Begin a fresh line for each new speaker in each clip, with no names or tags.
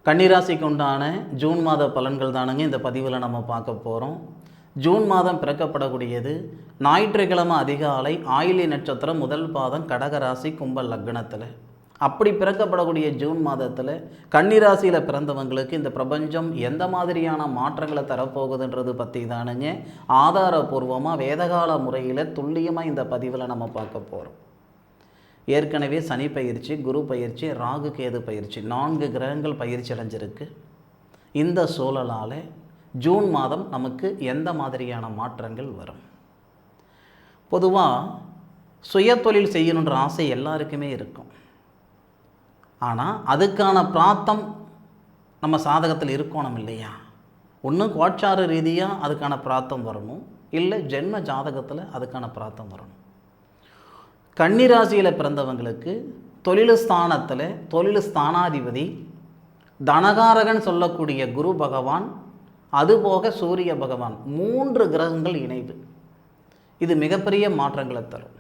கன்னிராசிக்கு உண்டான ஜூன் மாத பலன்கள் தானுங்க இந்த பதிவில் நம்ம பார்க்க போகிறோம். ஜூன் மாதம் பிறக்கப்படக்கூடியது ஞாயிற்றுக்கிழமை அதிகாலை ஆயிலி நட்சத்திரம் முதல் பாதம் கடகராசி கும்ப லக்னத்தில். அப்படி பிறக்கப்படக்கூடிய ஜூன் மாதத்தில் கன்னிராசியில் பிறந்தவங்களுக்கு இந்த பிரபஞ்சம் எந்த மாதிரியான மாற்றங்களை தரப்போகுதுன்றது பற்றி தானுங்க ஆதாரபூர்வமாக வேதகால முறையில் துல்லியமாக இந்த பதிவில் நம்ம பார்க்க போகிறோம். ஏற்கனவே சனி பயிற்சி, குரு பயிற்சி, ராகு கேது பயிற்சி 4 கிரகங்கள் பயிற்சி அடைஞ்சிருக்கு. இந்த சூழலால் ஜூன் மாதம் நமக்கு எந்த மாதிரியான மாற்றங்கள் வரும்? பொதுவாக சுய தொழில் செய்யணுன்ற ஆசை எல்லாருக்குமே இருக்கும். ஆனால் அதுக்கான பிராத்தம் நம்ம சாதகத்தில் இருக்கணும் இல்லையா? ஒன்று கோட்சார ரீதியாக அதுக்கான பிராத்தம் வரணும், இல்லை ஜென்ம ஜாதகத்தில் அதுக்கான பிராத்தம் வரணும். கன்னிராசியில் பிறந்தவங்களுக்கு தொழில் ஸ்தானத்தில் தொழில் ஸ்தானாதிபதி தனகாரகன் சொல்லக்கூடிய குரு பகவான், அதுபோக சூரிய பகவான் 3 கிரகங்கள் இணைவு. இது மிகப்பெரிய மாற்றங்களை தரும்.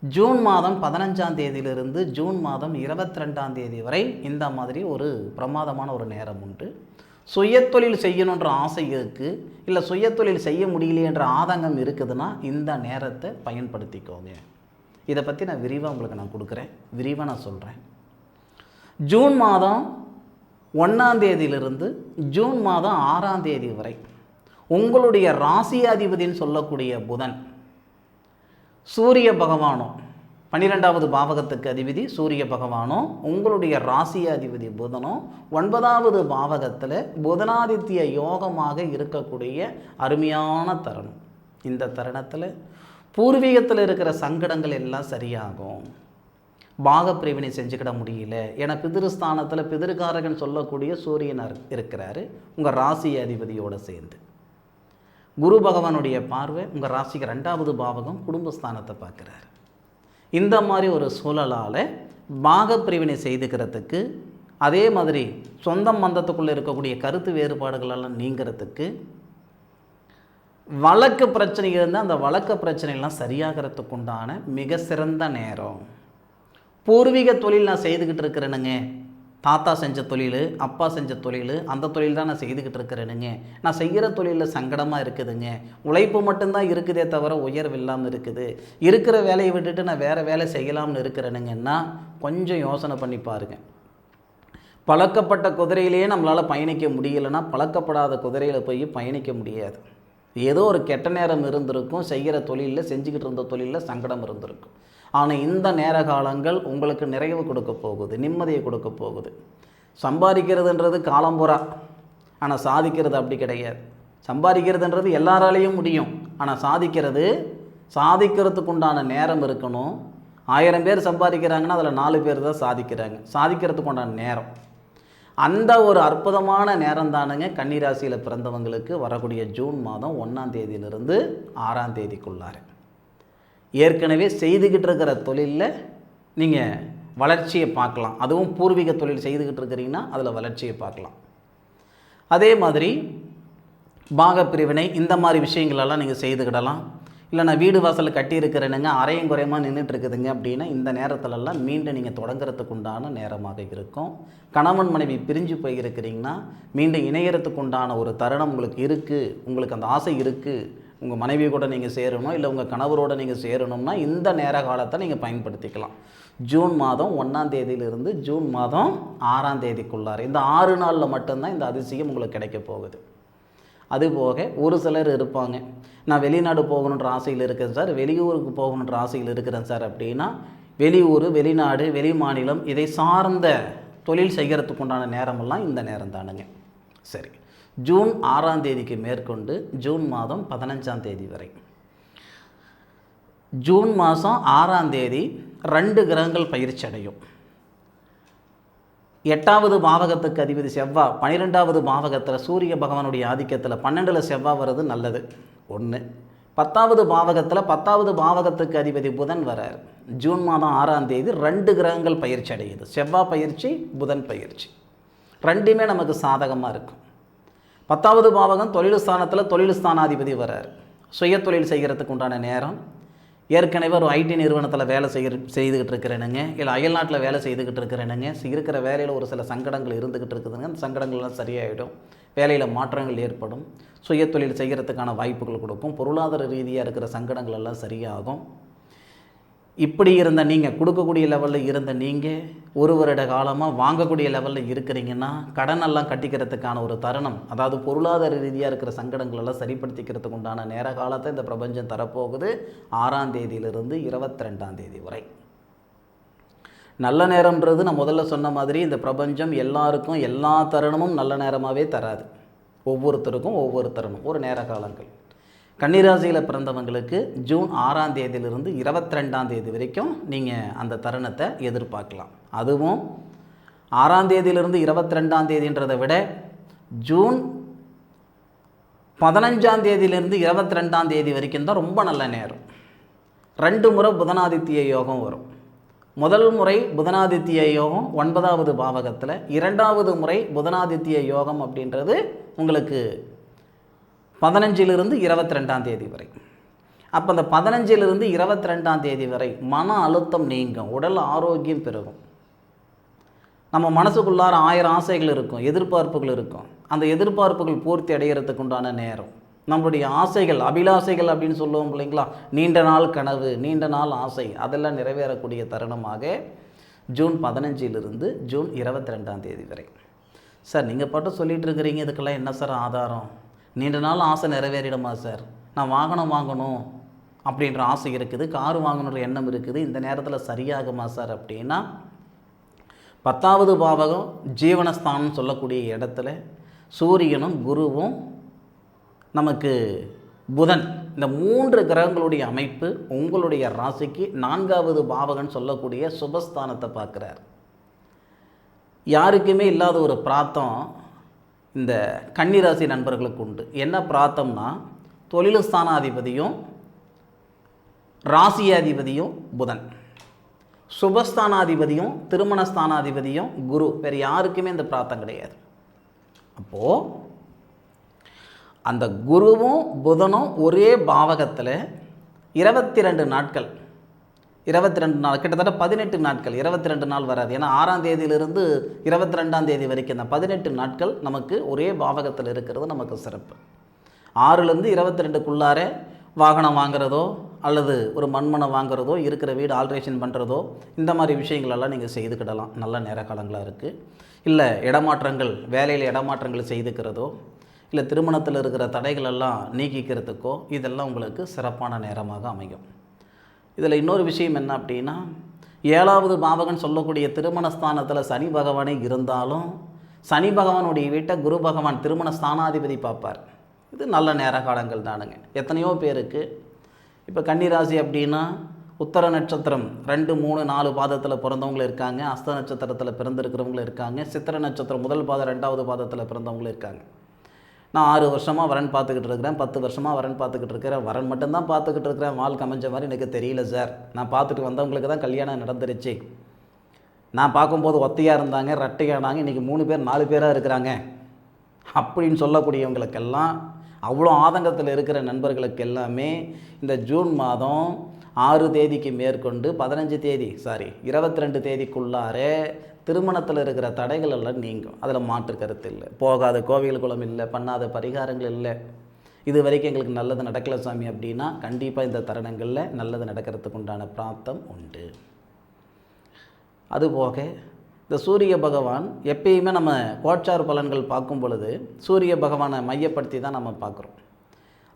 ஜூன் மாதம் 15ஆம் தேதியிலிருந்து ஜூன் மாதம் 22ஆம் தேதி வரை இந்த மாதிரி ஒரு பிரமாதமான ஒரு நேரம் உண்டு. சுயத்தொழில் செய்யணுன்ற ஆசை இருக்குது, இல்லை சுயத்தொழில் செய்ய முடியலையன்ற ஆதங்கம் இருக்குதுன்னா இந்த நேரத்தை பயன்படுத்திக்கோங்க. இதை பற்றி நான் விரிவாக உங்களுக்கு நான் கொடுக்குறேன், விரிவாக நான் சொல்கிறேன். ஜூன் மாதம் 1ஆம் தேதியிலிருந்து ஜூன் மாதம் 6ஆம் தேதி வரை உங்களுடைய ராசியாதிபதின்னு சொல்லக்கூடிய புதன், சூரிய பகவானும் 12வது பாவகத்துக்கு அதிபதி சூரிய தபகவானும் உங்களுடைய ராசியாதிபதி புதனும் 9வது பாவகத்தில் புதனாதித்ய யோகமாக இருக்கக்கூடிய அருமையான தருணம். இந்த தருணத்தில் பூர்வீகத்தில் இருக்கிற சங்கடங்கள் எல்லாம் சரியாகும். பாகப்பிரிவினை செஞ்சுக்கிட முடியல, ஏன்னா பிதிருஸ்தானத்தில் பிதிருக்காரகன் சொல்லக்கூடிய சூரியனர் இருக்கிறாரு உங்கள் ராசி அதிபதியோடு சேர்ந்து. குரு பகவானுடைய பார்வை உங்கள் ராசிக்கு 2வது பாவகம் குடும்பஸ்தானத்தை பார்க்குறாரு. இந்த மாதிரி ஒரு சூழலால் பாகப்பிரிவினை செய்துக்கிறதுக்கு, அதே மாதிரி சொந்தம் பந்தத்துக்குள்ளே இருக்கக்கூடிய கருத்து வேறுபாடுகளெல்லாம் நீங்கிறதுக்கு, வழக்கு பிரச்சனை இருந்தால் அந்த வழக்கு பிரச்சனைலாம் சரியாகிறதுக்கு உண்டான மிக சிறந்த நேரம். பூர்வீக தொழில் நான் செய்துக்கிட்டு இருக்கிறேனுங்க, தாத்தா செஞ்ச தொழில், அப்பா செஞ்ச தொழில், அந்த தொழில் தான் நான் செய்துக்கிட்டு இருக்கிறேனுங்க, நான் செய்கிற தொழிலில் சங்கடமாக இருக்குதுங்க, உழைப்பு மட்டும்தான் இருக்குதே தவிர உயர்வு இல்லாமல் இருக்குது, இருக்கிற வேலையை விட்டுட்டு நான் வேறு வேலை செய்யலாம்னு இருக்கிறேனுங்கன்னா கொஞ்சம் யோசனை பண்ணி பாருங்கள். பழக்கப்பட்ட குதிரையிலேயே நம்மளால் பயணிக்க முடியலைன்னா பழக்கப்படாத குதிரையில் போய் பயணிக்க முடியாது. ஏதோ ஒரு கெட்ட நேரம் இருந்திருக்கும், செய்கிற தொழிலில் செஞ்சுக்கிட்டு இருந்த தொழிலில் சங்கடம் இருந்திருக்கும். ஆனால் இந்த நேர காலங்கள் உங்களுக்கு நிறைவு கொடுக்க போகுது, நிம்மதியை கொடுக்க போகுது. சம்பாதிக்கிறதுன்றது காலம்புறா, ஆனால் சாதிக்கிறது அப்படி கிடையாது. சம்பாதிக்கிறதுன்றது எல்லாராலையும் முடியும், ஆனால் சாதிக்கிறதுக்கு உண்டான நேரம் இருக்கணும். 1000 பேர் சம்பாதிக்கிறாங்கன்னா அதில் 4 பேர் தான் சாதிக்கிறாங்க. சாதிக்கிறதுக்கு உண்டான நேரம், அந்த ஒரு அற்புதமான நேரம் தானுங்க கன்னிராசியில் பிறந்தவங்களுக்கு வரக்கூடிய ஜூன் மாதம் 1ஆம் தேதியிலிருந்து 6ஆம் தேதிக்குள்ளார. ஏற்கனவே செய்துக்கிட்டு இருக்கிற தொழிலில் நீங்கள் வளர்ச்சியை பார்க்கலாம். அதுவும் பூர்வீக தொழில் செய்துக்கிட்டு இருக்கிறீங்கன்னா அதில் வளர்ச்சியை பார்க்கலாம். அதே மாதிரி பாகப்பிரிவினை இந்த மாதிரி விஷயங்களெல்லாம் நீங்கள் செய்துக்கிடலாம். இல்லை நான் வீடு வாசல் கட்டியிருக்கிறேனுங்க, அரையும் குறையமாக நின்றுட்டுருக்குதுங்க அப்படின்னா இந்த நேரத்திலெல்லாம் மீண்டும் நீங்கள் தொடங்குறதுக்கு உண்டான நேரமாக இருக்கும். கணவன் மனைவி பிரிஞ்சு போயிருக்கிறீங்கன்னா மீண்டும் இணையறதுக்கு உண்டான ஒரு தருணம் உங்களுக்கு இருக்குது. உங்களுக்கு அந்த ஆசை இருக்குது, உங்கள் மனைவி கூட நீங்கள் சேரணும், இல்லை உங்கள் கணவரோடு நீங்கள் சேரணும்னா இந்த நேர காலத்தை நீங்கள் பயன்படுத்திக்கலாம். ஜூன் மாதம் 1ஆம் தேதியிலிருந்து ஜூன் மாதம் 6ஆம் தேதிக்குள்ளார இந்த 6 நாளில் மட்டும்தான் இந்த அதிசயம் உங்களுக்கு கிடைக்க போகுது. அதுபோக ஒரு சிலர் இருப்பாங்க, நான் வெளிநாடு போகணுன்ற ஆசையில் இருக்கிறேன் சார், வெளியூருக்கு போகணுன்ற ஆசையில் இருக்கிறேன் சார் அப்படின்னா வெளியூர், வெளிநாடு, வெளி மாநிலம் இதை சார்ந்த தொழில் செய்கிறதுக்கு உண்டான நேரமெல்லாம் இந்த நேரம் தானுங்க. சரி, ஜூன் 6ஆம் தேதிக்கு மேற்கொண்டு ஜூன் மாதம் 15ஆம் தேதி வரை, ஜூன் மாதம் 6ஆம் தேதி 2 கிரகங்கள் பயிற்சி அடையும். 8வது பாவகத்துக்கு அதிபதி செவ்வாய் 12வது பாவகத்தில் சூரிய பகவானுடைய ஆதிக்கத்தில் 12ல் செவ்வாய் வர்றது நல்லது. 1 10வது பாவகத்தில் 10வது பாவகத்துக்கு அதிபதி புதன் வரார். ஜூன் மாதம் 6ஆம் தேதி 2 கிரகங்கள் பயிற்சி அடையுது. செவ்வாய் பயிற்சி, புதன் பயிற்சி, ரெண்டுமே நமக்கு சாதகமாக இருக்கும். 10வது பாவகம் தொழில் ஸ்தானத்தில் தொழில் ஸ்தானாதிபதி வரார். சுய தொழில் செய்கிறதுக்கு உண்டான நேரம். ஏற்கனவே ஒரு ஐடி நிறுவனத்தில் வேலை செய்துக்கிட்டு இருக்கிறேனுங்க, இல்லை அயல்நாட்டில் வேலை செய்துக்கிட்டு இருக்கிறேனுங்க, இருக்கிற வேலையில் ஒரு சில சங்கடங்கள் இருந்துக்கிட்டு இருக்குதுங்க. அந்த சங்கடங்கள்லாம் சரியாயிடும், வேலையில் மாற்றங்கள் ஏற்படும், சுய தொழில் செய்கிறதுக்கான வாய்ப்புகள் கொடுக்கும், பொருளாதார ரீதியாக இருக்கிற சங்கடங்கள் எல்லாம் சரியாகும். இப்படி இருந்த நீங்கள், கொடுக்கக்கூடிய லெவலில் இருந்த நீங்கள் ஒரு வருட காலமாக வாங்கக்கூடிய லெவலில் இருக்கிறீங்கன்னா கடனெல்லாம் கட்டிக்கிறதுக்கான ஒரு தருணம், அதாவது பொருளாதார ரீதியாக இருக்கிற சங்கடங்கள் எல்லாம் சரிப்படுத்திக்கிறதுக்கு உண்டான நேர காலத்தை இந்த பிரபஞ்சம் தரப்போகுது 6ஆம் தேதியிலிருந்து 22ஆம் தேதி வரை. நல்ல நேரம்ன்றது நான் முதல்ல சொன்ன மாதிரி இந்த பிரபஞ்சம் எல்லாருக்கும் எல்லா தருணமும் நல்ல நேரமாகவே தராது. ஒவ்வொருத்தருக்கும் ஒவ்வொரு தருணம், ஒரு நேர காலங்கள். கன்னிராசியில் பிறந்தவங்களுக்கு ஜூன் 6ஆம் தேதியிலிருந்து 22ஆம் தேதி வரைக்கும் நீங்கள் அந்த தருணத்தை எதிர்பார்க்கலாம். அதுவும் 6ஆம் தேதியிலிருந்து 22ஆம் தேதின்றதை விட ஜூன் 15ஆம் தேதியிலிருந்து 22ஆம் தேதி வரைக்கும் தான் ரொம்ப நல்ல நேரம். 2 முறை புதனாதித்ய யோகம் வரும். முதல் முறை புதனாதித்ய யோகம் 9வது பாவகத்தில், 2வது முறை புதனாதித்ய யோகம் அப்படின்றது உங்களுக்கு 15லிருந்து 22ஆம் தேதி வரை. அப்போ அந்த 15லிருந்து 22ஆம் தேதி வரை மன அழுத்தம் நீங்கும், உடல் ஆரோக்கியம் பெருகும். நம்ம மனசுக்குள்ளார 1000 ஆசைகள் இருக்கும், எதிர்பார்ப்புகள் இருக்கும். அந்த எதிர்பார்ப்புகள் பூர்த்தி அடைகிறதுக்கு உண்டான நேரம். நம்மளுடைய ஆசைகள், அபிலாசைகள் அப்படின்னு சொல்லுவோம் இல்லைங்களா, நீண்ட நாள் கனவு, நீண்ட நாள் ஆசை, அதெல்லாம் நிறைவேறக்கூடிய தருணமாக ஜூன் 15லிருந்து ஜூன் 22ஆம் தேதி வரை. சார் நீங்கள் பாட்டு சொல்லிகிட்டு இருக்கிறீங்க, இதுக்கெல்லாம் என்ன சார் ஆதாரம்? நீண்ட நாள் ஆசை நிறைவேறிடுமா சார்? நான் வாகனம் வாங்கணும் அப்படின்ற ஆசை இருக்குது, கார் வாங்கணுன்ற எண்ணம் இருக்குது, இந்த நேரத்தில் சரியாகுமா சார் அப்படின்னா, 10வது பாவகம் ஜீவனஸ்தானம் சொல்லக்கூடிய இடத்துல சூரியனும் குருவும் நமக்கு புதன், இந்த 3 கிரகங்களுடைய அமைப்பு உங்களுடைய ராசிக்கு 4வது பாவகம்னு சொல்லக்கூடிய சுபஸ்தானத்தை பார்க்குறார். யாருக்குமே இல்லாத ஒரு பிராத்தம் இந்த கன்னிராசி நண்பர்களுக்கு உண்டு. என்ன பிராத்தம்னா, தொழில் ஸ்தானாதிபதியும் ராசியாதிபதியும் புதன், சுபஸ்தானாதிபதியும் திருமணஸ்தானாதிபதியும் குரு, வேறு யாருக்குமே இந்த பிராத்தம் கிடையாது. அப்போது அந்த குருவும் புதனும் ஒரே பாவகத்தில் 22 நாட்கள், 22 நாள், கிட்டத்தட்ட 18 நாட்கள், 22 நாள் வராது. ஏன்னா 6ஆம் தேதியிலிருந்து 22ஆம் தேதி வரைக்கும் இந்த 18 நாட்கள் நமக்கு ஒரே பாவகத்தில் இருக்கிறது நமக்கு சிறப்பு. 6லேருந்து 22க்குள்ளார வாகனம் வாங்குறதோ அல்லது ஒரு மண்மனை வாங்குறதோ, இருக்கிற வீடு ஆல்ட்ரேஷன் பண்ணுறதோ, இந்த மாதிரி விஷயங்களெல்லாம் நீங்கள் செய்துக்கிடலாம். நல்ல நேர காலங்களாக இருக்குது. இல்லை இடமாற்றங்கள், வேலையில் இடமாற்றங்கள் செய்துக்கிறதோ, இல்லை திருமணத்தில் இருக்கிற தடைகளெல்லாம் நீக்கிக்கிறதுக்கோ, இதெல்லாம் உங்களுக்கு சிறப்பான நேரமாக அமையும். இதில் இன்னொரு விஷயம் என்ன அப்படின்னா, 7வது பாவகன் சொல்லக்கூடிய திருமணஸ்தானத்தில் சனி பகவானே இருந்தாலும் சனி பகவானுடைய வீட்டை குரு பகவான் திருமண ஸ்தானாதிபதி பார்ப்பார். இது நல்ல நேர காலங்கள் தானுங்க. எத்தனையோ பேருக்கு இப்போ கன்னிராசி அப்படின்னா உத்தர நட்சத்திரம் 2, 3, 4 பாதத்தில் பிறந்தவங்களும் இருக்காங்க, அஸ்த நட்சத்திரத்தில் பிறந்திருக்கிறவங்களும் இருக்காங்க, சித்திர நட்சத்திரம் 1 பாதம் 2வது பாதத்தில் பிறந்தவங்களும் இருக்காங்க. நான் 6 வருஷமாக வரன் பார்த்துக்கிட்டு இருக்கிறேன், 10 வருஷமாக வரன் பார்த்துக்கிட்டு இருக்கிறேன், வரன் மட்டும்தான் பார்த்துக்கிட்டு இருக்கிறேன், வாழ்க்கை அமைஞ்ச மாதிரி எனக்கு தெரியல சார். நான் பார்த்துட்டு வந்தவங்களுக்கு தான் கல்யாணம் நடந்துருச்சு. நான் பார்க்கும்போது ஒத்தையாக இருந்தாங்க, ரெட்டையானாங்க, இன்றைக்கி 3 பேர் 4 பேராக இருக்கிறாங்க அப்படின்னு சொல்லக்கூடியவங்களுக்கெல்லாம், அவ்வளோ ஆதங்கத்தில் இருக்கிற நண்பர்களுக்கு எல்லாமே இந்த ஜூன் மாதம் 6 தேதிக்கு மேற்கொண்டு 22 தேதிக்குள்ளாரே திருமணத்தில் இருக்கிற தடைகள் எல்லாம் நீங்கும். அதில் மாற்று கருத்து இல்லை. போகாத கோவில் குளம் இல்லை, பண்ணாத பரிகாரங்கள் இல்லை, இது வரைக்கும் எங்களுக்கு நல்லது நடக்கலை சாமி அப்படின்னா கண்டிப்பாக இந்த தருணங்களில் நல்லது நடக்கிறதுக்கு உண்டான பிராப்தம் உண்டு. அதுபோக இந்த சூரிய பகவான் எப்பயுமே நம்ம கோட்சார் பலன்கள் பார்க்கும் பொழுது சூரிய பகவானை மையப்படுத்தி தான் நம்ம பார்க்குறோம்.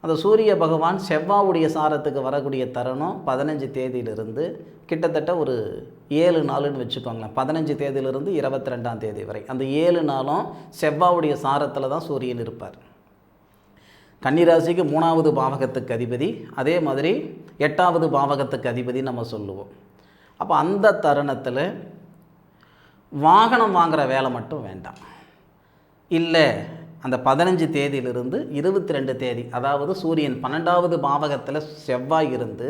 அந்த சூரிய பகவான் செவ்வாவுடைய சாரத்துக்கு வரக்கூடிய தருணம் 15 தேதியிலிருந்து கிட்டத்தட்ட ஒரு 7 நாளுன்னு வச்சுக்கோங்களேன். 15 தேதியிலிருந்து 22ஆம் தேதி வரை அந்த 7 நாளும் செவ்வாவுடைய சாரத்தில் தான் சூரியன் இருப்பார். கன்னிராசிக்கு 3வது பாவகத்துக்கு அதிபதி, அதே மாதிரி 8வது பாவகத்துக்கு அதிபதி நம்ம சொல்லுவோம். அப்போ அந்த தருணத்தில் வாகனம் வாங்குகிற வேலை மட்டும் வேண்டாம். இல்லை, அந்த 15 தேதியிலிருந்து 22 தேதி, அதாவது சூரியன் 12வது பாவகத்தில் செவ்வாய் இருந்து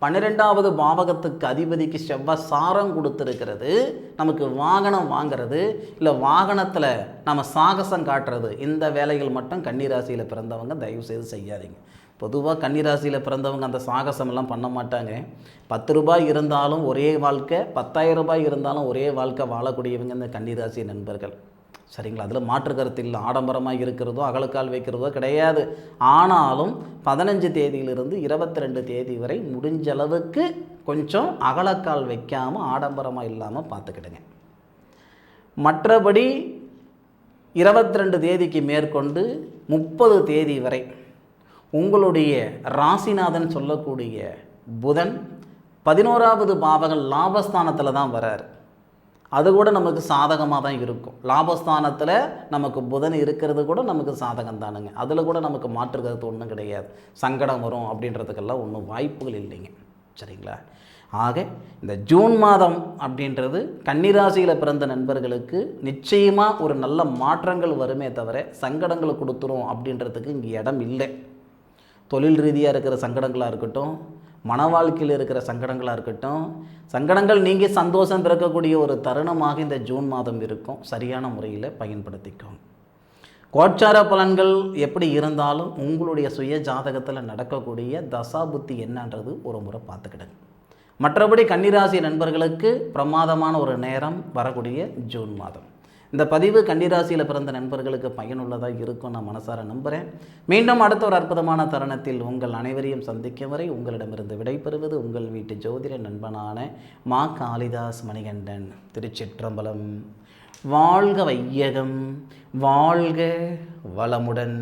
12வது பாவகத்துக்கு அதிபதிக்கு செவ்வாய் சாரம் கொடுத்துருக்கிறது. நமக்கு வாகனம் வாங்கிறது, இல்லை வாகனத்தில் நம்ம சாகசம் காட்டுறது, இந்த வேலைகள் மட்டும் கன்னிராசியில் பிறந்தவங்க தயவு செய்து செய்யாதீங்க. பொதுவாக கன்னிராசியில் பிறந்தவங்க அந்த சாகசமெல்லாம் பண்ண மாட்டாங்க. 10 ரூபாய் இருந்தாலும் ஒரே வாழ்க்கை, 10,000 ரூபாய் இருந்தாலும் ஒரே வாழ்க்கை வாழக்கூடியவங்க இந்த கன்னிராசி நண்பர்கள். சரிங்களா? அதில் மாற்று கருத்து இல்லை. ஆடம்பரமாக இருக்கிறதோ அகலக்கால் வைக்கிறதோ கிடையாது. ஆனாலும் 15 தேதியிலிருந்து 22 தேதி வரை முடிஞ்ச அளவுக்கு கொஞ்சம் அகலக்கால் வைக்காமல் ஆடம்பரமாக இல்லாமல் பார்த்துக்கிடுங்க. மற்றபடி 22 தேதிக்கு மேற்கொண்டு 30 தேதி வரை உங்களுடைய ராசிநாதன் சொல்லக்கூடிய புதன் 11வது பாவகம் லாபஸ்தானத்தில் தான் வரார். அது கூட நமக்கு சாதகமாக தான் இருக்கும். லாபஸ்தானத்தில் நமக்கு புதன் இருக்கிறது கூட நமக்கு சாதகம் தானுங்க. அதில் கூட நமக்கு மாற்று கருத்து ஒன்றும் கிடையாது. சங்கடம் வரும் அப்படின்றதுக்கெல்லாம் ஒன்றும் வாய்ப்புகள் இல்லைங்க. சரிங்களா? ஆக இந்த ஜூன் மாதம் அப்படின்றது கன்னிராசியில் பிறந்த நண்பர்களுக்கு நிச்சயமாக ஒரு நல்ல மாற்றங்கள் வருமே தவிர சங்கடங்களை கொடுத்துரும் அப்படின்றதுக்கு இங்கே இடம் இல்லை. தொழில் ரீதியாக இருக்கிற சங்கடங்களாக இருக்கட்டும், மன வாழ்க்கையில் இருக்கிற சங்கடங்களாக இருக்கட்டும், சங்கடங்கள் நீங்கி சந்தோஷம் பிறக்கக்கூடிய ஒரு தருணமாக இந்த ஜூன் மாதம் இருக்கும். சரியான முறையில் பயன்படுத்திக்கோங்க. கோச்சார பலன்கள் எப்படி இருந்தாலும் உங்களுடைய சுய ஜாதகத்தில் நடக்கக்கூடிய தசாபுத்தி என்னன்றது ஒரு முறை பார்த்துக்கிடுங்க. மற்றபடி கன்னிராசி நண்பர்களுக்கு பிரமாதமான ஒரு நேரம் வரக்கூடிய ஜூன் மாதம். இந்த பதிவு கன்னிராசியில் பிறந்த நண்பர்களுக்கு பயனுள்ளதாக இருக்கும் நான் மனசார நம்புகிறேன். மீண்டும் அடுத்த ஒரு அற்புதமான தருணத்தில் உங்கள் அனைவரையும் சந்திக்கும் வரை உங்களிடமிருந்து விடைபெறுவது உங்கள் வீட்டு ஜோதிட நண்பனான மா காளிதாஸ் மணிகண்டன். திருச்சிற்றம்பலம். வாழ்க வையகம், வாழ்க வளமுடன்.